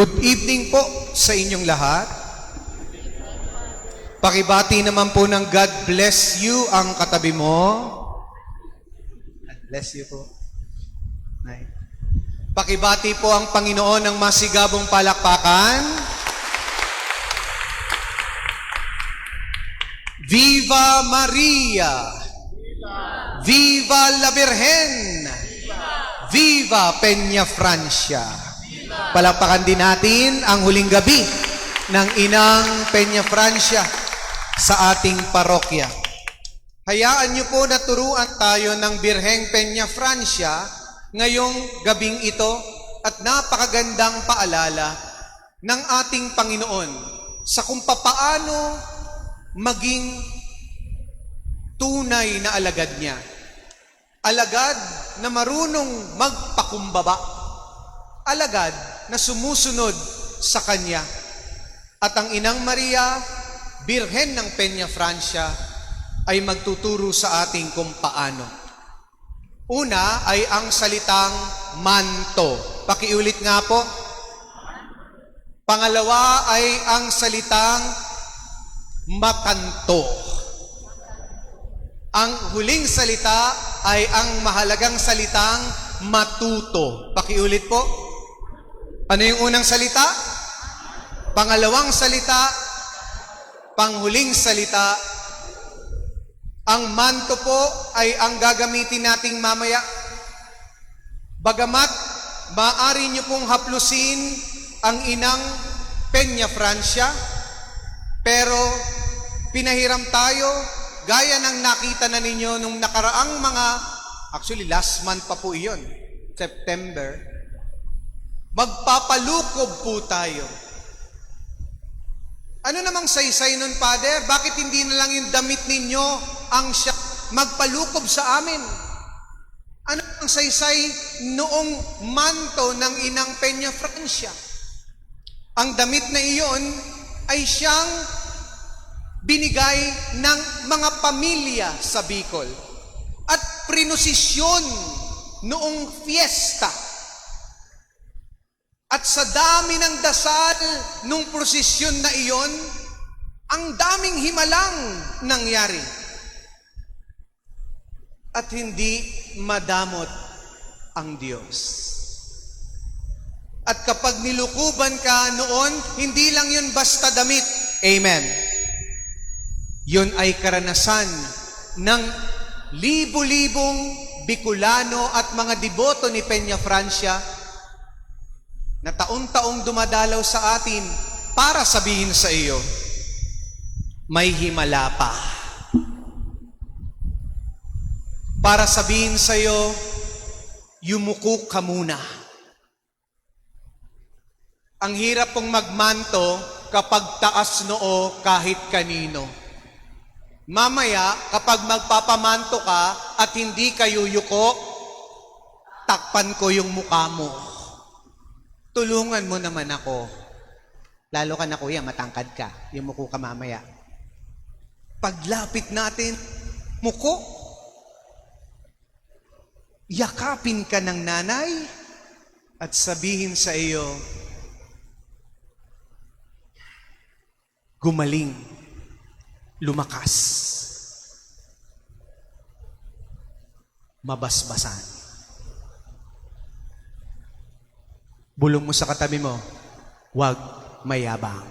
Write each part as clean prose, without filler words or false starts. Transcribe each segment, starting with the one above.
Good evening po sa inyong lahat. Pakibati naman po ng God bless you ang katabi mo. God bless you po. Pakibati po ang Panginoon ng masigabong palakpakan. Viva Maria! Viva la Virgen! Viva Peña Francia! Palakpakan din natin ang huling gabi ng Inang Peña Francia sa ating parokya. Hayaan niyo po na turuan tayo ng Birheng Peña Francia ngayong gabing ito at napakagandang paalala ng ating Panginoon sa kung papaano maging tunay na alagad niya. Alagad na marunong magpakumbaba. Alagad na sumusunod sa Kanya. At ang Inang Maria, Birhen ng Peña Francia, ay magtuturo sa ating kung paano. Una ay ang salitang manto. Pakiulit nga po. Pangalawa ay ang salitang makanto. Ang huling salita ay ang mahalagang salitang matuto. Pakiulit po. Ano yung unang salita? Pangalawang salita, panghuling salita. Ang manto po ay ang gagamitin nating mamaya. Bagamat maaari niyo pong haplusin ang Inang Peña Francia, pero pinahiram tayo, gaya ng nakita na ninyo nung nakaraang actually last month pa po iyon, September, magpapalukob po tayo. Ano namang saysay nun, Father? Bakit hindi na lang yung damit ninyo ang siya magpalukob sa amin? Ano ang saysay noong manto ng Inang Peña Francia? Ang damit na iyon ay siyang binigay ng mga pamilya sa Bicol at prinosisyon noong fiesta. At sa dami ng dasal nung prosesyon na iyon, ang daming himalang nangyari. At hindi madamot ang Diyos. At kapag nilukuban ka noon, hindi lang yun basta damit. Amen. Yun ay karanasan ng libo-libong Bicolano at mga deboto ni Peña Francia na taon-taong dumadalaw sa atin para sabihin sa iyo, may himala pa. Para sabihin sa iyo, yumuko ka muna. Ang hirap pong magmanto kapag taas noo kahit kanino. Mamaya, kapag magpapamanto ka at hindi ka yuyuko, takpan ko yung mukha mo. Tulungan mo naman ako. Lalo ka na kuya, matangkad ka. Yumuko ka mamaya. Paglapit natin, muko. Yakapin ka ng nanay at sabihin sa iyo, gumaling, lumakas, mabasbasan. Bulong mo sa katabi mo, huwag mayabang.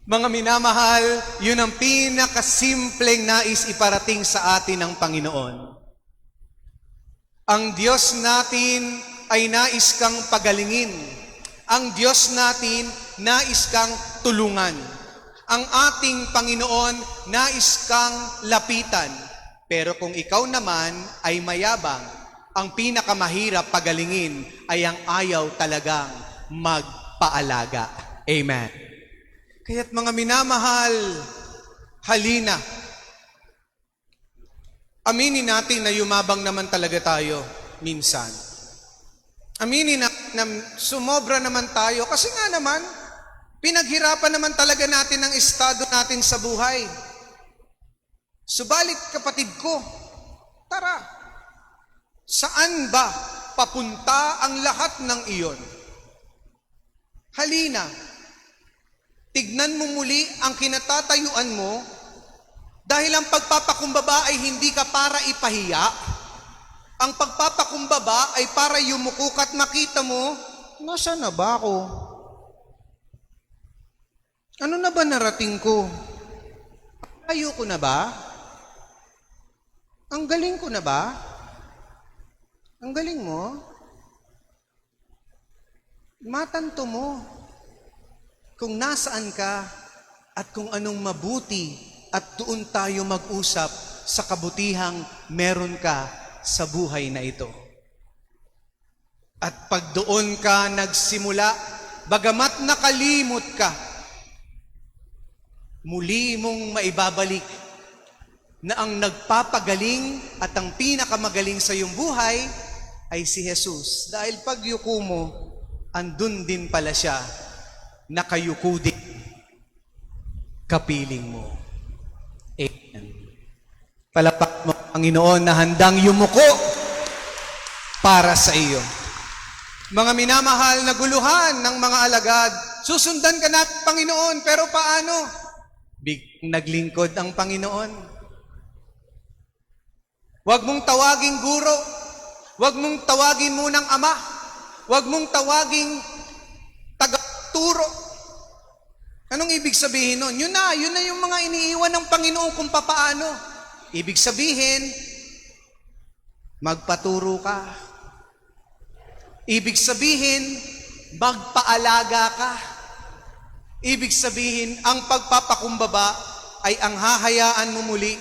Mga minamahal, yun ang pinakasimpleng nais iparating sa atin ng Panginoon. Ang Diyos natin ay nais kang pagalingin. Ang Diyos natin nais kang tulungan. Ang ating Panginoon nais kang lapitan. Pero kung ikaw naman ay mayabang, ang pinakamahirap pagalingin ay ang ayaw talagang magpaalaga. Amen. Kaya't mga minamahal, halina. Aminin natin na yumabang naman talaga tayo minsan. Aminin na sumobra naman tayo kasi nga naman, pinaghirapan naman talaga natin ang estado natin sa buhay. Subalit kapatid ko, tara, saan ba papunta ang lahat ng iyon. Halina, tignan mo muli ang kinatatayuan mo dahil ang pagpapakumbaba ay hindi ka para ipahiya. Ang pagpapakumbaba ay para yumuko at makita mo, nasaan na ba ako? Ano na ba narating ko? Ayoko na ba? Ang galing ko na ba? Ang galing mo? Matanto mo kung nasaan ka at kung anong mabuti at doon tayo mag-usap sa kabutihang meron ka sa buhay na ito. At pag doon ka nagsimula, bagamat nakalimot ka, muli mong maibabalik na ang nagpapagaling at ang pinakamagaling sa iyong buhay ay si Jesus. Dahil pag yuko mo, andun din pala siya, nakayuko din, kapiling mo. Amen. Palapak mo, Panginoon, na handang yumuko para sa iyo. Mga minamahal na guluhan ng mga alagad, susundan ka natin, Panginoon, pero paano? Naglingkod ang Panginoon. Huwag mong tawaging guro. Huwag mong tawagin munang ama. Huwag mong tawaging taga-turo. Anong ibig sabihin nun? Yun na yung mga iniiwan ng Panginoon kung papaano. Ibig sabihin, magpaturo ka. Ibig sabihin, magpaalaga ka. Ibig sabihin, ang pagpapakumbaba ay ang hahayaan mo muli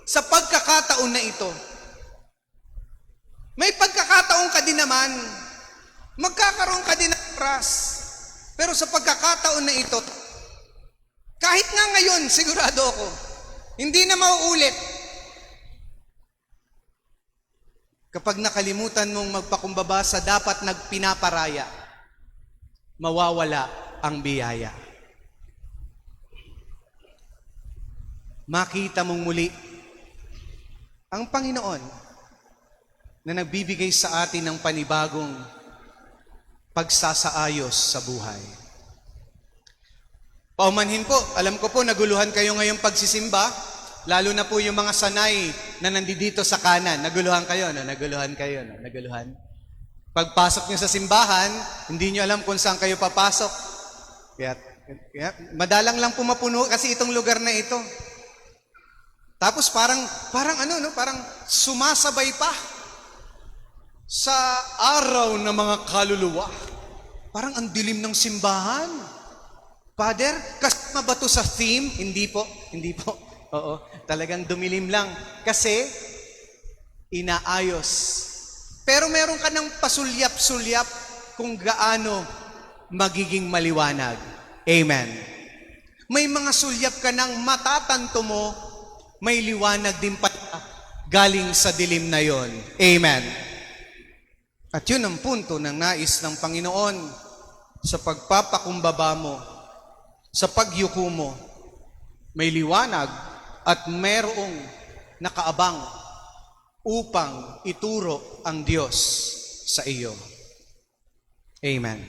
sa pagkakataon na ito. May pagkakataon ka din naman, magkakaroon ka din ng oras. Pero sa pagkakataon na ito, kahit nga ngayon, sigurado ako, hindi na mauulit. Kapag nakalimutan mong magpakumbaba sa dapat nagpinaparaya, mawawala ang biyaya. Makita mong muli ang Panginoon na nagbibigay sa atin ng panibagong pagsasaayos sa buhay. Paumanhin po, alam ko po naguluhan kayo ngayong pagsisimba, lalo na po yung mga sanay na nandito sa kanan. Naguluhan kayo, no? Naguluhan. Pagpasok nyo sa simbahan, hindi nyo alam kung saan kayo papasok. Kaya madalang lang pumapuno kasi itong lugar na ito. Tapos parang sumasabay pa sa araw ng mga kaluluwa. Parang ang dilim ng simbahan. Father, kasama ba to sa theme? Hindi po. Oo, talagang dumilim lang. Kasi, inaayos. Pero meron ka ng pasulyap-sulyap kung gaano magiging maliwanag. Amen. May mga sulyap ka ng matatanto mo, may liwanag din pa galing sa dilim na yon. Amen. At yun ang punto ng nais ng Panginoon sa pagpapakumbaba mo, sa pagyuko mo. May liwanag at mayroong nakaabang upang ituro ang Diyos sa iyo. Amen.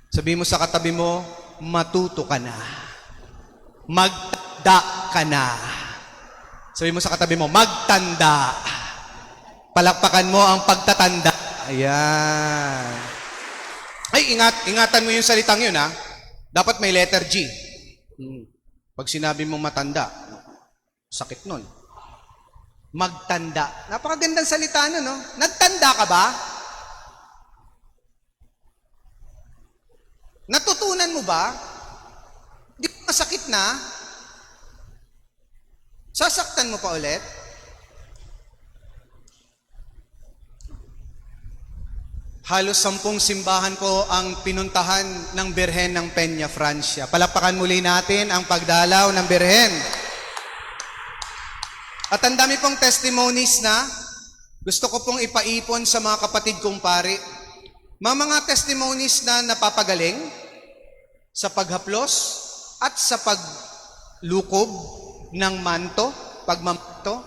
Sabi mo sa katabi mo, matuto ka na. Magtanda ka na. Sabi mo sa katabi mo, magtanda. Palakpakan mo ang pagtatanda. Ayan. Ay, ingatan mo yung salitang yun, ha? Dapat may letter G. Pag sinabi mong matanda, sakit nun. Magtanda. Napakagandang salita nun, no? Nagtanda ka ba? Natutunan mo ba? Di ba masakit na? Sasaktan mo pa ulit? Halos 10 simbahan po ang pinuntahan ng Birhen ng Peña, Francia. Palakpakan muli natin ang pagdalaw ng Birhen. At ang dami pong testimonies na gusto ko pong ipaipon sa mga kapatid kong pari. Mga testimonies na napapagaling sa paghaplos at sa paglukob ng manto, pagmamanto,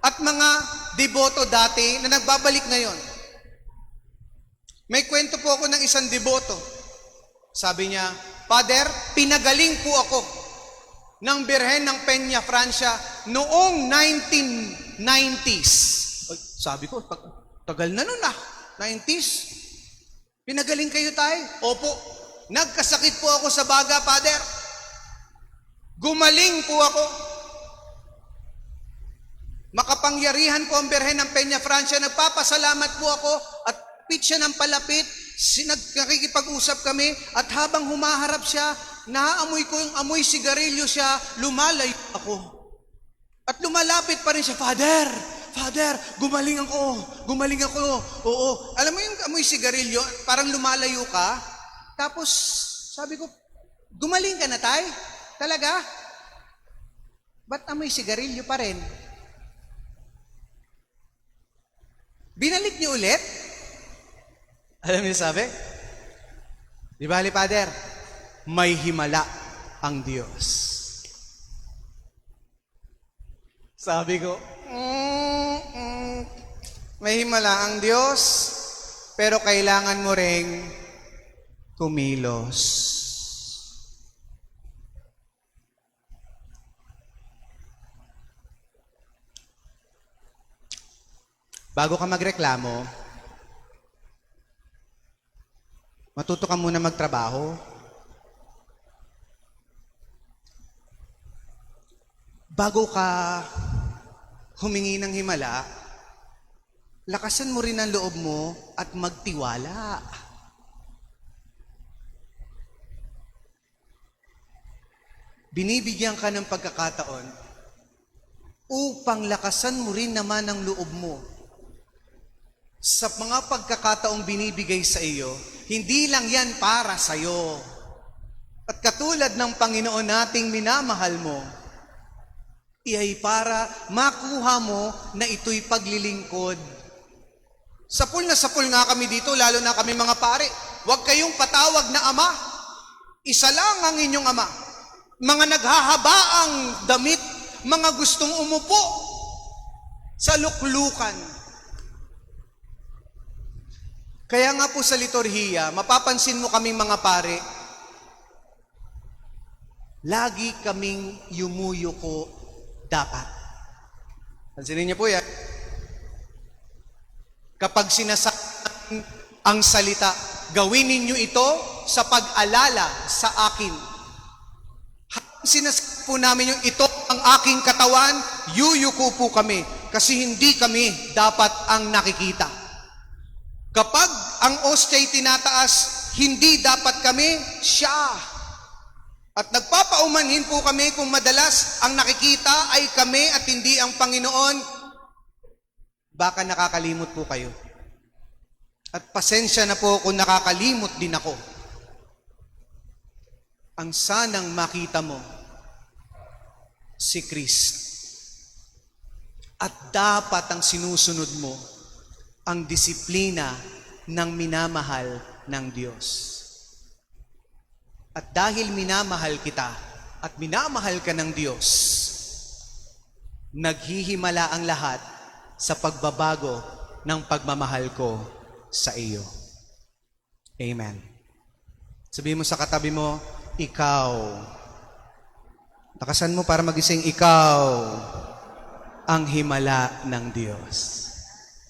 at mga deboto dati na nagbabalik ngayon. May kwento po ako ng isang deboto. Sabi niya, Father, pinagaling po ako ng Birhen ng Peña, Francia noong 1990s. Ay, sabi ko, tagal na nun 90s. Pinagaling kayo tayo? Opo. Nagkasakit po ako sa baga, Father. Gumaling po ako. Makapangyarihan po ang Birhen ng Peña, Francia. Nagpapasalamat po ako at palapit siya ng palapit. Nakikipag-usap kami at habang humaharap siya, naaamoy ko yung amoy sigarilyo siya, lumalayo ako. At lumalapit pa rin siya, Father, gumaling ako. Oo. Alam mo yung amoy sigarilyo, parang lumalayo ka. Tapos, sabi ko, gumaling ka na tay? Talaga? Ba't amoy sigarilyo pa rin? Binalik niyo ulit? Alam niyo sabi? Di ba, Father? May himala ang Diyos. Sabi ko, may himala ang Diyos, pero kailangan mo ring kumilos. Bago ka magreklamo, matuto ka muna magtrabaho. Bago ka humingi ng himala, lakasan mo rin ang loob mo at magtiwala. Binibigyan ka ng pagkakataon upang lakasan mo rin naman ang loob mo. Sa mga pagkakataong binibigay sa iyo, hindi lang yan para sa iyo. At katulad ng Panginoon nating minamahal mo, iyay para makuha mo na ito'y paglilingkod. Sapul nga kami dito, lalo na kami mga pare. Huwag kayong patawag na ama. Isa lang ang inyong ama. Mga naghahabaang damit, mga gustong umupo sa luklukan. Kaya nga po sa liturhiya, mapapansin mo kaming mga pare, lagi kaming yumuyuko dapat. Pansinin niyo po yan. Kapag sinasabi ang salita, gawin ninyo ito sa pag-alala sa akin. Habang sinasabi po namin yung ito ang aking katawan, yuyuko po kami kasi hindi kami dapat ang nakikita. Kapag ang ostya'y tinataas, hindi dapat kami, siya. At nagpapaumanhin po kami kung madalas ang nakikita ay kami at hindi ang Panginoon, baka nakakalimot po kayo. At pasensya na po kung nakakalimot din ako. Ang sanang makita mo, si Kristo. At dapat ang sinusunod mo, ang disiplina ng minamahal ng Diyos. At dahil minamahal kita at minamahal ka ng Diyos, naghihimala ang lahat sa pagbabago ng pagmamahal ko sa iyo. Amen. Sabihin mo sa katabi mo, ikaw. Lakasan mo para magising, ikaw ang himala ng Diyos.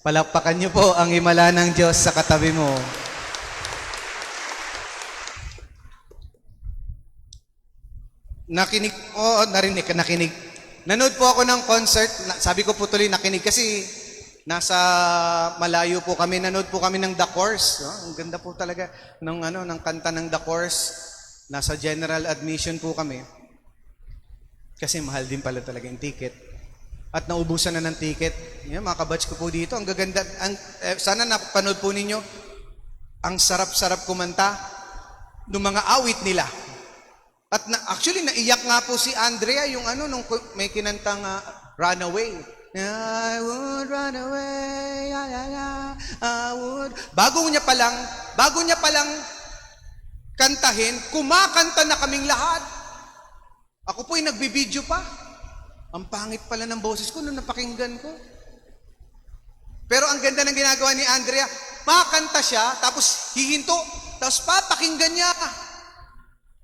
Palakpakan niyo po ang himala ng Diyos sa katabi mo. Nakinig Nanood po ako ng concert. Sabi ko po tuloy nakinig kasi nasa malayo po kami. Nanood po kami ng The Course. No? Ang ganda po talaga ng kanta ng The Course. Nasa general admission po kami. Kasi mahal din pala talaga yung ticket. At naubusan na ng ticket. Yan, mga kabatch ko po dito. Ang gaganda. Sana napanood po ninyo. Ang sarap-sarap kumanta ng mga awit nila. At actually, naiyak nga po si Andrea yung nung may kinantang Runaway. I would run away, I would. Bago niya palang kantahin, kumakanta na kaming lahat. Ako po'y nagbibideo pa. Ang pangit pala ng boses ko nung napakinggan ko. Pero ang ganda ng ginagawa ni Andrea, makakanta siya, tapos hihinto, tapos papakinggan niya.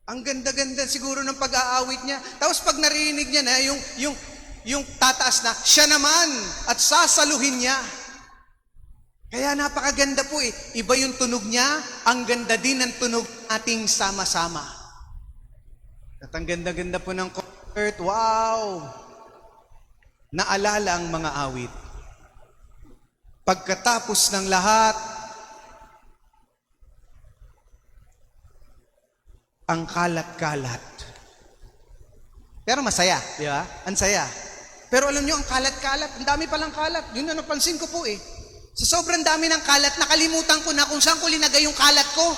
Ang ganda-ganda siguro ng pag-aawit niya. Tapos pag narinig niya na, yung tataas na, siya naman, at sasaluhin niya. Kaya napakaganda po eh. Iba yung tunog niya, ang ganda din ng tunog ating sama-sama. At ang ganda-ganda po ng concert, wow! Naalala ang mga awit. Pagkatapos ng lahat, ang kalat-kalat. Pero masaya, di ba? Ang saya. Pero alam nyo, ang kalat-kalat, ang dami palang kalat. Yun na napansin ko po eh. Sa sobrang dami ng kalat, nakalimutan ko na kung saan ko linagay yung kalat ko.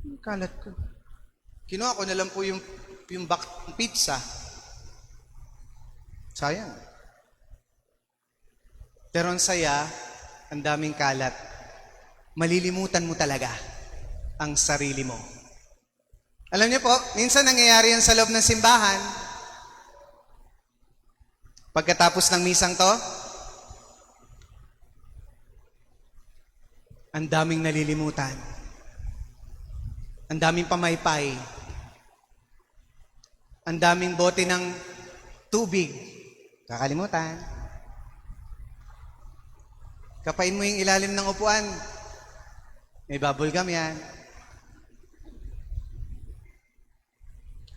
Yung kalat ko. Kinuha ko na lang po yung pizza. Sayang. Pero ang saya, ang daming kalat. Malilimutan mo talaga ang sarili mo. Alam niyo po, minsan nangyayari yan sa loob ng simbahan. Pagkatapos ng misang to, ang daming nalilimutan. Ang daming pamaypay. Ang daming bote ng tubig. Kakalimutan. Kapain mo yung ilalim ng upuan. May bubble gum yan.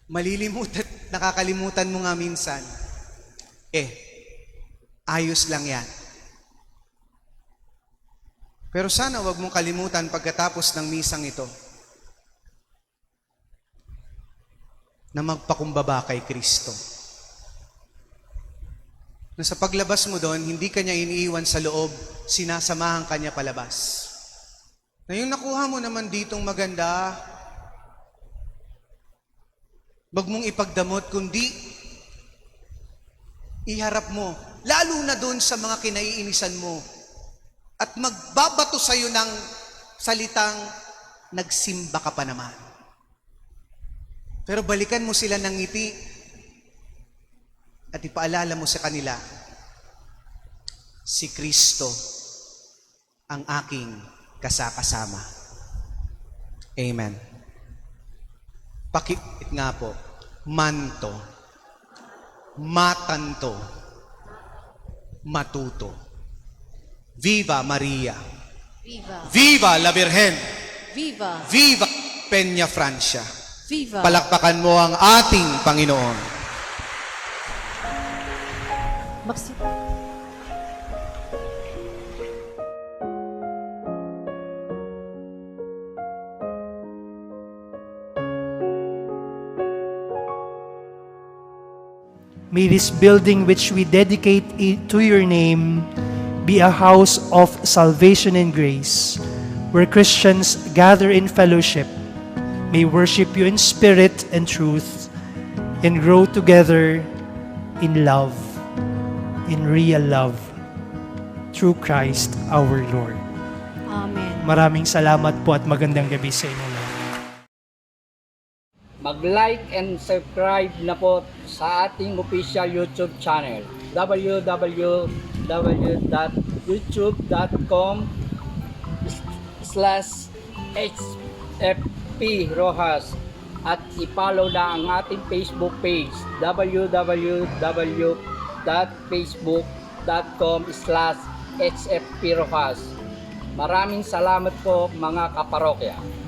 Malilimutan, nakakalimutan mo nga minsan. Ayos lang yan. Pero sana wag mong kalimutan pagkatapos ng misang ito na magpakumbaba kay Kristo. Na sa paglabas mo doon, hindi ka niya iniiwan sa loob, sinasamahan ka niya palabas. Na yung nakuha mo naman ditong maganda, wag mong ipagdamot, kundi iharap mo, lalo na doon sa mga kinaiinisan mo. At magbabato sa'yo ng salitang, nagsimba ka pa naman. Pero balikan mo sila ng ngiti at ipaalala mo sa kanila, si Kristo ang aking kasakasama. Amen. Pakipit nga po, manto, matanto, matuto. Viva Maria. Viva. Viva la Virgen. Viva. Viva Peña Francia. Viva. Palakpakan mo ang ating Panginoon. May this building which we dedicate to your name be a house of salvation and grace, where Christians gather in fellowship, may worship you in spirit and truth, and grow together in love, in real love, through Christ our Lord. Amen. Maraming salamat po at magandang gabi sa inyo lahat. Mag-like and subscribe na po sa ating official YouTube channel, www.youtube.com/HFP-Rojas, at i-follow na ang ating Facebook page, www.facebook.com/HFP-Rojas. Maraming salamat po mga kaparokya.